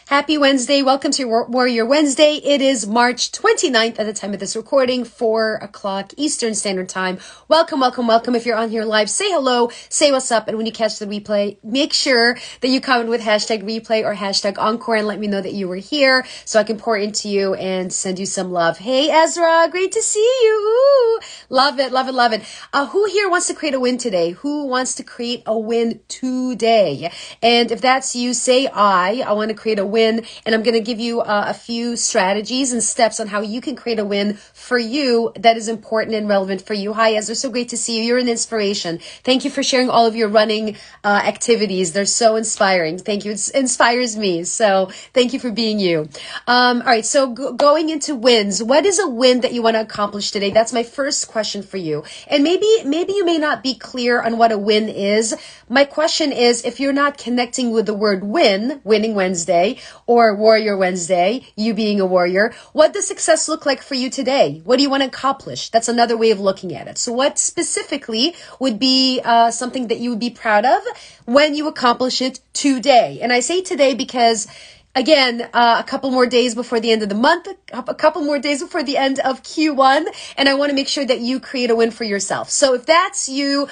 Happy Wednesday. Welcome to Warrior Wednesday. It is March 29th at the time of this recording, 4 o'clock Eastern Standard Time. Welcome, welcome, welcome. If you're on here live, say hello, say what's up. And when you catch the replay, make sure that you comment with hashtag replay or hashtag encore and let me know that you were here so I can pour into you and send you some love. Hey, Ezra, great to see you. Ooh, love it, love it, love it. Who here wants to create a win today? Who wants to create a win today? And if that's you, say I want to create a win. And I'm going to give you a few strategies and steps on how you can create a win for you that is important and relevant for you. Hi, Ezra. So great to see you. You're an inspiration. Thank you for sharing all of your running activities. They're so inspiring. Thank you. It inspires me. So thank you for being you. All right. So going into wins, what is a win that you want to accomplish today? That's my first question for you. And maybe you may not be clear on what a win is. My question is, if you're not connecting with the word win, Winning Wednesday, or Warrior Wednesday, you being a warrior, what does success look like for you today? What do you want to accomplish? That's another way of looking at it. So what specifically would be something that you would be proud of when you accomplish it today? And I say today because again, a couple more days before the end of the month, a couple more days before the end of Q1, and I want to make sure that you create a win for yourself. So if that's you,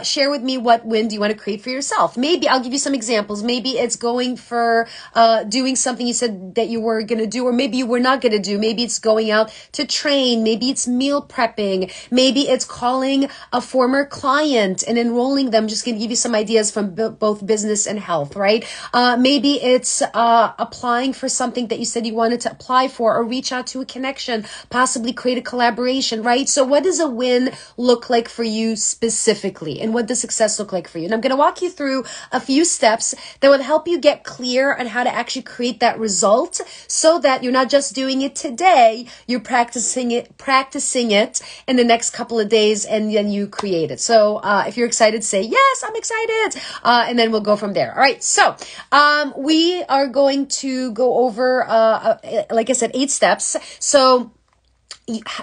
share with me what win do you want to create for yourself. Maybe I'll give you some examples. Maybe it's going for doing something you said that you were going to do, or maybe you were not going to do. Maybe it's going out to train. Maybe it's meal prepping. Maybe it's calling a former client and enrolling them. Just going to give you some ideas from both business and health, right? Maybe it's applying for something that you said you wanted to apply for, or reach out to a connection, possibly create a collaboration, right? So what does a win look like for you specifically? And what does success look like for you? And I'm going to walk you through a few steps that will help you get clear on how to actually create that result so that you're not just doing it today, you're practicing it in the next couple of days, and then you create it. So if you're excited, say, yes, I'm excited. And then we'll go from there. All right. So we are going to go over, like I said, 8 steps. So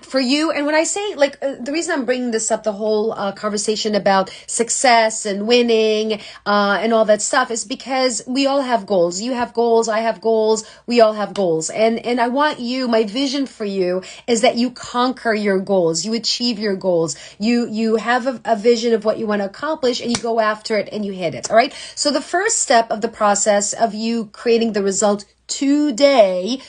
for you, and when I say, the reason I'm bringing this up, the whole conversation about success and winning and all that stuff, is because we all have goals. You have goals, I have goals, we all have goals. And I want you, my vision for you is that you conquer your goals, you achieve your goals, you have a vision of what you want to accomplish, and you go after it and you hit it. All right. So the first step of the process of you creating the result today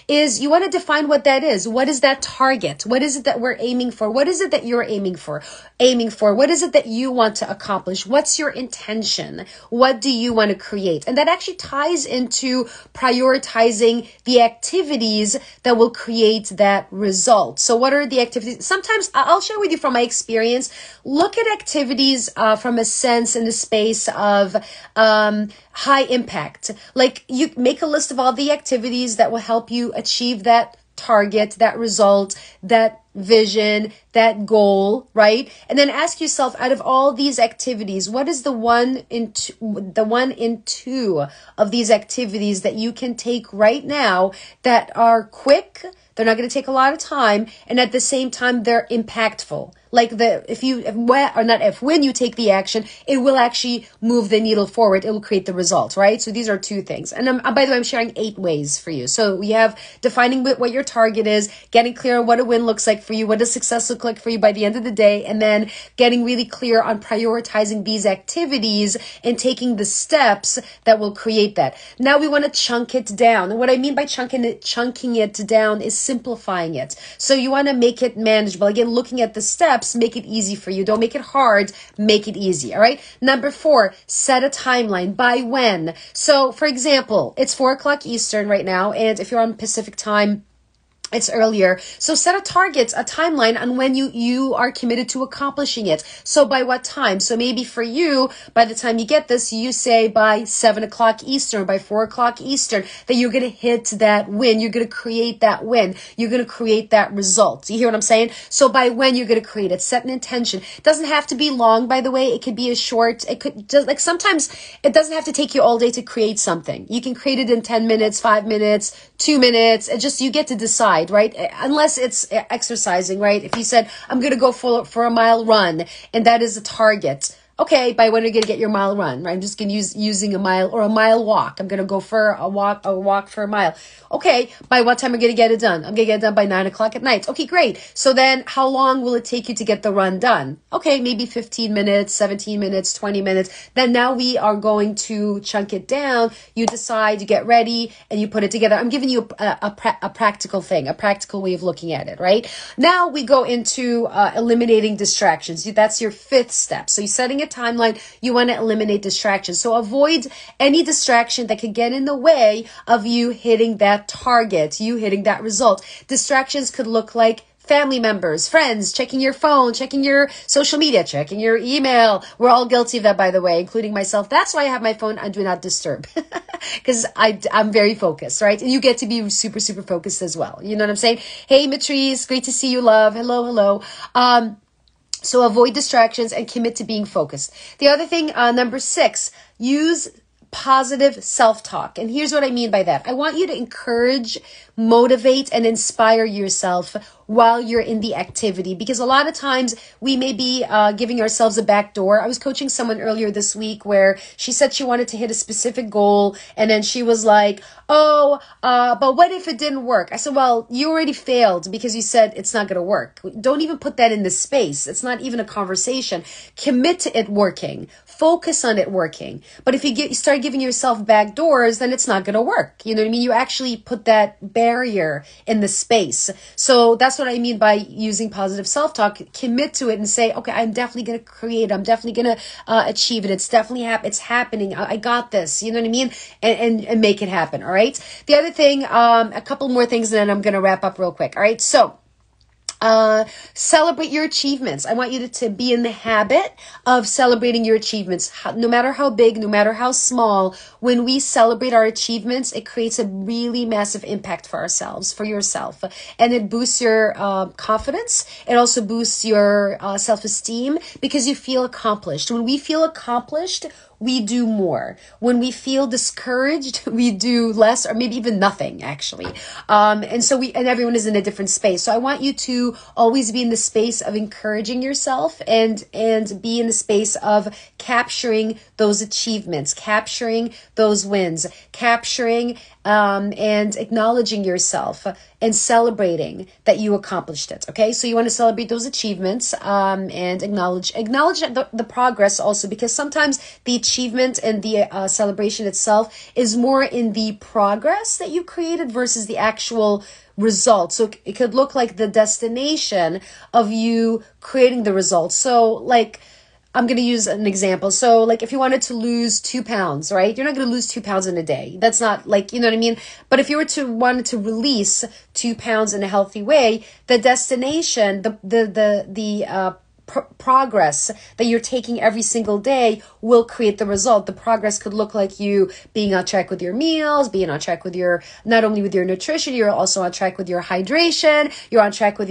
is you want to define what that is. What is that target? What is it that we're aiming for? What is it that you're aiming for? What is it that you want to accomplish? What's your intention? What do you want to create? And that actually ties into prioritizing the activities that will create that result. So what are the activities? Sometimes I'll share with you from my experience, look at activities from a sense in the space of high impact. Like, you make a list of all the activities that will help you achieve that target, that result, that vision, that goal, right? And then ask yourself, out of all these activities, what is the one in two of these activities that you can take right now that are quick, they're not going to take a lot of time, and at the same time they're impactful. Like when you take the action, it will actually move the needle forward. It will create the result, right? So these are 2 things. And by the way, I'm sharing 8 ways for you. So we have defining what your target is, getting clear on what a win looks like for you, what does success look like for you by the end of the day, and then getting really clear on prioritizing these activities and taking the steps that will create that. Now we want to chunk it down. And what I mean by chunking it down is simplifying it. So you want to make it manageable. Again, looking at the steps, make it easy for you. Don't make it hard. Make it easy. All right. Number 4, set a timeline. By when? So for example, it's 4 o'clock Eastern right now. And if you're on Pacific time, it's earlier. So set a target, a timeline on when you are committed to accomplishing it. So by what time? So maybe for you, by the time you get this, you say by 7 o'clock Eastern, by 4 o'clock Eastern, that you're going to hit that win. You're going to create that win. You're going to create that result. You hear what I'm saying? So by when you're going to create it, set an intention. It doesn't have to be long, by the way. It could be a short, it could just, like, sometimes it doesn't have to take you all day to create something. You can create it in 10 minutes, 5 minutes, 2 minutes. It just, you get to decide, right? Unless it's exercising, right? If you said, I'm going to go for a mile run, and that is a target, Okay, by when are you going to get your mile run, right? I'm just going to using a mile or a mile walk. I'm going to go for a walk for a mile. Okay, by what time are you going to get it done? I'm going to get it done by 9 o'clock at night. Okay, great. So then how long will it take you to get the run done? Okay, maybe 15 minutes, 17 minutes, 20 minutes. Then now we are going to chunk it down. You decide, you get ready, and you put it together. I'm giving you a practical thing, a practical way of looking at it, right? Now we go into eliminating distractions. That's your fifth step. So you're setting a timeline. You want to eliminate distractions. So avoid any distraction that could get in the way of you hitting that target, you hitting that result. Distractions could look like family members, friends, checking your phone, checking your social media, checking your email. We're all guilty of that, by the way, including myself. That's why I have my phone on Do Not Disturb, because I'm very focused, right? And you get to be super, super focused as well. You know what I'm saying? Hey, Matrice, great to see you, love. Hello, hello. So avoid distractions and commit to being focused. The other thing, number 6, use positive self-talk. And here's what I mean by that. I want you to encourage, motivate, and inspire yourself while you're in the activity, because a lot of times we may be giving ourselves a back door. I was coaching someone earlier this week where she said she wanted to hit a specific goal, and then she was like, but what if it didn't work? I said, well, you already failed because you said it's not going to work. Don't even put that in the space. It's not even a conversation. Commit to it working. Focus on it working. But if you start giving yourself back doors, then it's not going to work. You know what I mean? You actually put that barrier in the space. So that's what I mean by using positive self-talk. Commit to it and say, okay, I'm definitely going to create. I'm definitely going to achieve it. It's definitely it's happening. I got this. You know what I mean? And make it happen. All right. The other thing, a couple more things, and then I'm going to wrap up real quick. All right. So, celebrate your achievements. I want you to be in the habit of celebrating your achievements, no matter how big, no matter how small. When we celebrate our achievements, it creates a really massive impact for ourselves, for yourself, and it boosts your confidence. It also boosts your self-esteem because you feel accomplished. When we feel accomplished, we do more. When we feel discouraged, we do less or maybe even nothing, actually. And everyone is in a different space. So I want you to always be in the space of encouraging yourself and be in the space of capturing those achievements, capturing those wins, capturing and acknowledging yourself and celebrating that you accomplished it. Okay, so you want to celebrate those achievements and acknowledge the progress also, because sometimes the achievement and the celebration itself is more in the progress that you created versus the actual result. So it could look like the destination of you creating the result. So like, I'm going to use an example. So like if you wanted to lose 2 pounds, right? You're not going to lose 2 pounds in a day. That's not like, you know what I mean? But if you were to wanted to release 2 pounds in a healthy way, the destination, the progress that you're taking every single day will create the result. The progress could look like you being on track with your meals, being on track with not only with your nutrition, you're also on track with your hydration, you're on track with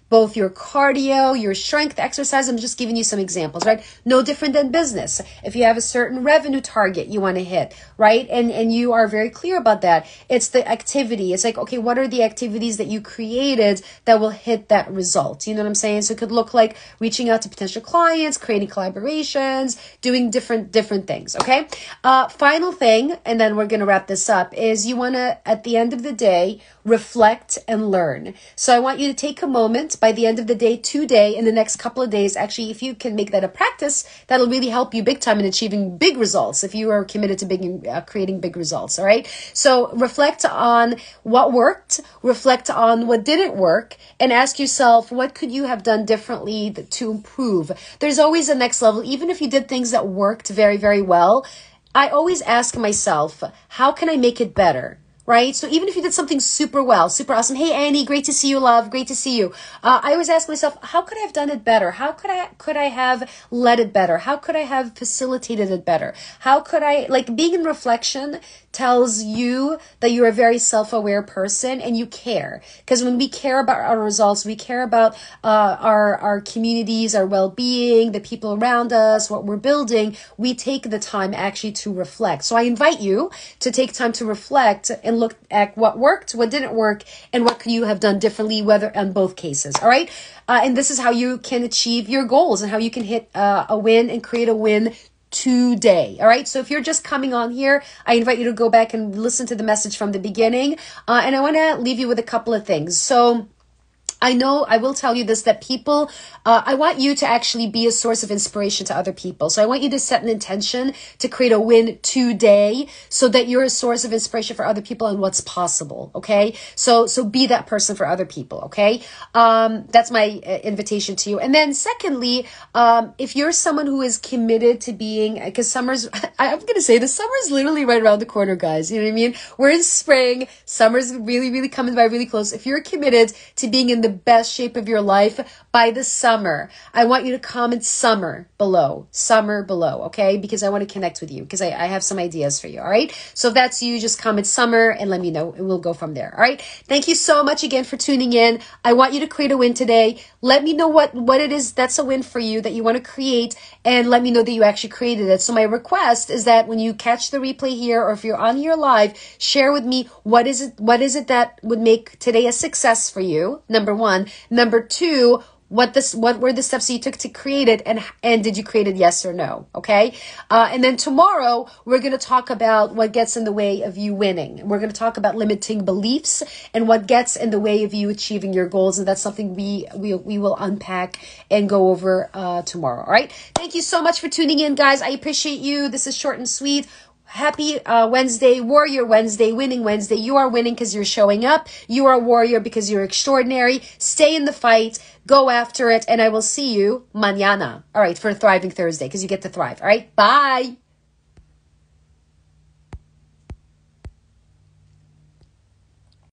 both your cardio, your strength exercise. I'm just giving you some examples, right? No different than business. If you have a certain revenue target you want to hit, right? And you are very clear about that. It's the activity. It's like, okay, what are the activities that you created that will hit that result? You know what I'm saying? So it could look like reaching out to potential clients, creating collaborations, doing different things, okay? Final thing, and then we're going to wrap this up, is you want to, at the end of the day, reflect and learn. So I want you to take a moment by the end of the day, today, in the next couple of days. Actually, if you can make that a practice, that'll really help you big time in achieving big results if you are committed to creating big results, all right? So reflect on what worked, reflect on what didn't work, and ask yourself, what could you have done differently to improve? There's always a next level. Even if you did things that worked very, very well, I always ask myself, how can I make it better? Right? So even if you did something super well, super awesome. Hey, Annie, great to see you, love. Great to see you. I always ask myself, how could I have done it better? How could I have led it better? How could I have facilitated it better? How could I, like, being in reflection tells you that you're a very self-aware person and you care. Because when we care about our results, we care about our communities, our well-being, the people around us, what we're building, we take the time actually to reflect. So I invite you to take time to reflect and look at what worked, what didn't work, and what could you have done differently, whether in both cases. All right. And this is how you can achieve your goals and how you can hit a win and create a win today. All right. So if you're just coming on here, I invite you to go back and listen to the message from the beginning. And I want to leave you with a couple of things. So I know I will tell you this, that people, I want you to actually be a source of inspiration to other people. So I want you to set an intention to create a win today so that you're a source of inspiration for other people and what's possible. Okay. So be that person for other people. Okay. That's my invitation to you. And then secondly, if you're someone who is committed to being, because summer's, I'm going to say this, summer's literally right around the corner, guys. You know what I mean? We're in spring. Summer's really, really coming by really close. If you're committed to being in the best shape of your life by the summer, I want you to comment summer below, okay? Because I want to connect with you because I have some ideas for you, all right? So if that's you, just comment summer and let me know and we'll go from there, all right? Thank you so much again for tuning in. I want you to create a win today. Let me know what it is that's a win for you that you want to create and let me know that you actually created it. So my request is that when you catch the replay here or if you're on here live, share with me what is it that would make today a success for you, number one. Number two, what were the steps that you took to create it and did you create it, yes or no? Okay. And then tomorrow we're going to talk about what gets in the way of you winning. We're going to talk about limiting beliefs and what gets in the way of you achieving your goals. And that's something we will unpack and go over tomorrow. All right. Thank you so much for tuning in, guys. I appreciate you. This is short and sweet. Happy Wednesday, Warrior Wednesday, Winning Wednesday. You are winning because you're showing up. You are a warrior because you're extraordinary. Stay in the fight. Go after it. And I will see you mañana. All right, for a Thriving Thursday because you get to thrive. All right, bye.